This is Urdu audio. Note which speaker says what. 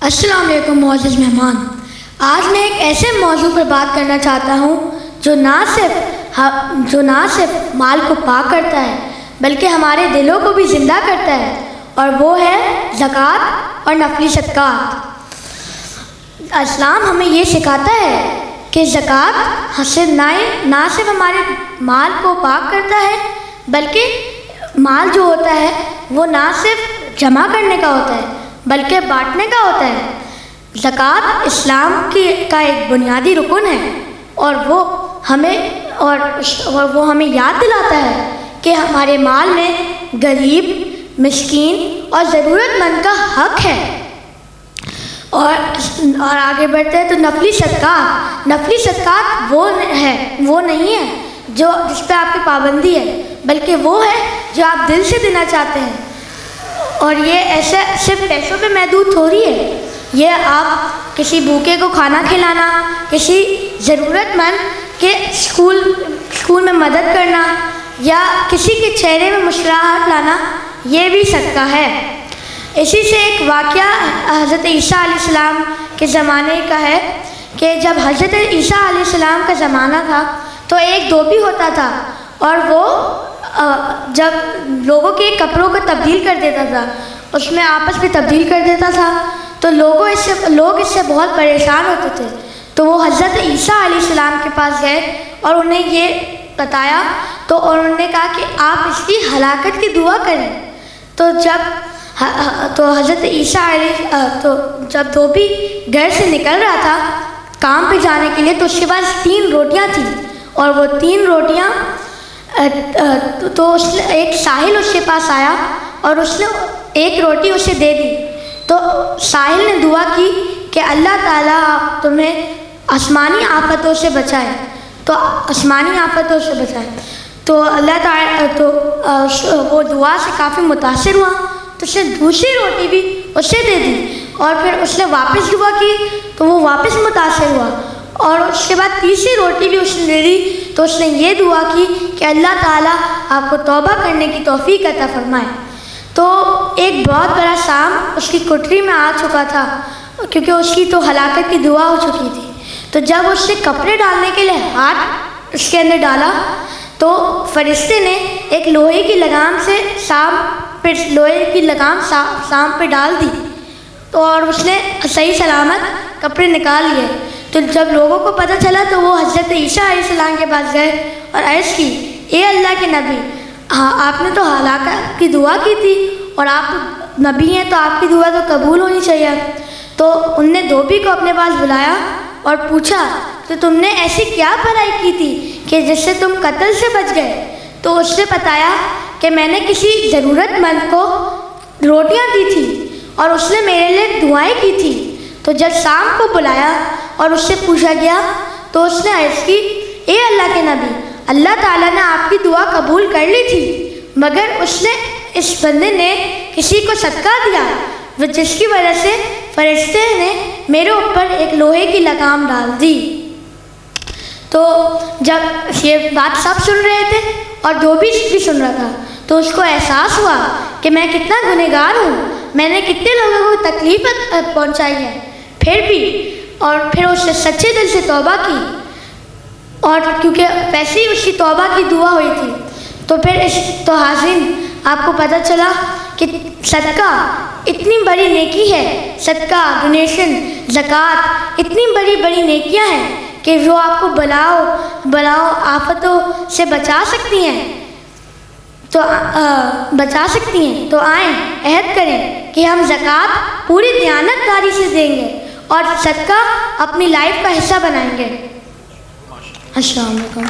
Speaker 1: السلام علیکم معزز مہمان. آج میں ایک ایسے موضوع پر بات کرنا چاہتا ہوں جو نہ صرف مال کو پاک کرتا ہے بلکہ ہمارے دلوں کو بھی زندہ کرتا ہے، اور وہ ہے زکوٰۃ اور نفلی صدقات. اسلام ہمیں یہ سکھاتا ہے کہ زکوٰۃ نہ صرف ہمارے مال کو پاک کرتا ہے بلکہ مال جو ہوتا ہے وہ نہ صرف جمع کرنے کا ہوتا ہے بلکہ بانٹنے کا ہوتا ہے. زکوٰۃ اسلام کا ایک بنیادی رکن ہے، اور وہ ہمیں یاد دلاتا ہے کہ ہمارے مال میں غریب، مسکین اور ضرورت مند کا حق ہے. اور آگے بڑھتے ہیں تو نفلی صدقات وہ نہیں ہے جس پہ آپ کی پابندی ہے، بلکہ وہ ہے جو آپ دل سے دینا چاہتے ہیں. اور یہ ایسا صرف پیسوں پہ محدود تھوڑی ہے، یہ آپ کسی بھوکے کو کھانا کھلانا، کسی ضرورت مند کے اسکول میں مدد کرنا، یا کسی کے چہرے میں مسکراہٹ لانا، یہ بھی صدقہ ہے. اسی سے ایک واقعہ حضرت عیسیٰ علیہ السلام کے زمانے کا ہے کہ جب حضرت عیسیٰ علیہ السلام کا زمانہ تھا تو ایک دھوبی ہوتا تھا، اور وہ جب لوگوں کے کپڑوں کو تبدیل کر دیتا تھا، اس میں آپس میں تبدیل کر دیتا تھا، تو لوگ اس سے بہت پریشان ہوتے تھے. تو وہ حضرت عیسیٰ علیہ السلام کے پاس گئے اور انہیں یہ بتایا، تو انہوں نے کہا کہ آپ اس کی ہلاکت کی دعا کریں. تو حضرت عیسیٰ جب دھوبی گھر سے نکل رہا تھا کام پہ جانے کے لیے، تو اس کے پاس 3 روٹیاں تھیں، اور وہ 3 روٹیاں تو ایک ساحل اس کے پاس آیا اور اس نے ایک روٹی اسے دے دی. تو ساحل نے دعا کی کہ اللہ تعالیٰ تمہیں آسمانی آفتوں سے بچائے. تو اللہ تعالیٰ وہ دعا سے کافی متاثر ہوا، تو اس نے دوسری روٹی بھی اسے دے دی، اور پھر اس نے واپس دعا کی تو وہ واپس متاثر ہوا، اور اس کے بعد تیسری روٹی بھی اس نے دے دی. تو اس نے یہ دعا کی کہ اللہ تعالیٰ آپ کو توبہ کرنے کی توفیق عطا فرمائے. تو ایک بہت بڑا سام اس کی کوٹری میں آ چکا تھا، کیونکہ اس کی تو ہلاکت کی دعا ہو چکی تھی. تو جب اس نے کپڑے ڈالنے کے لیے ہاتھ اس کے اندر ڈالا تو فرشتے نے ایک لوہے کی لگام سام پہ ڈال دی، تو اور اس نے صحیح سلامت کپڑے نکال لیے. تو جب لوگوں کو پتہ چلا تو وہ حضرت عیسیٰ علیہ السلام کے پاس گئے اور عرض کی، اے اللہ کے نبی، آپ نے تو ہلاکت کی دعا کی تھی، اور آپ نبی ہیں تو آپ کی دعا تو قبول ہونی چاہیے. تو ان نے دھوبی کو اپنے پاس بلایا اور پوچھا کہ تم نے ایسی کیا بھلائی کی تھی کہ جس سے تم قتل سے بچ گئے؟ تو اس نے بتایا کہ میں نے کسی ضرورت مند کو روٹیاں دی تھی اور اس نے میرے لیے دعائیں کی تھی. تو جب شام کو بلایا اور اس سے پوچھا گیا تو اس نے عرض کی، اے اللہ کے نبی، اللہ تعالیٰ نے آپ کی دعا قبول کر لی تھی، مگر اس بندے نے کسی کو صدقہ دیا، جس کی وجہ سے فرشتے نے میرے اوپر ایک لوہے کی لگام ڈال دی. تو جب یہ بات سب سن رہے تھے اور دھوبی بھی سن رہا تھا، تو اس کو احساس ہوا کہ میں کتنا گنہگار ہوں، میں نے کتنے لوگوں کو تکلیف پہنچائی ہے. پھر اس نے سچے دل سے توبہ کی، اور کیونکہ ویسے ہی اس کی توبہ کی دعا ہوئی تھی. تو حاضرین، آپ کو پتہ چلا کہ صدقہ اتنی بڑی نیکی ہے، صدقہ، ڈونیشن، زکوٰۃ اتنی بڑی بڑی نیکیاں ہیں کہ جو آپ کو بلاؤ آفتوں سے بچا سکتی ہیں. تو آئیں، عہد کریں کہ ہم زکوٰۃ پوری دیانتداری سے دیں گے اور صدقہ اپنی لائف کا حصہ بنائیں گے. السلام علیکم.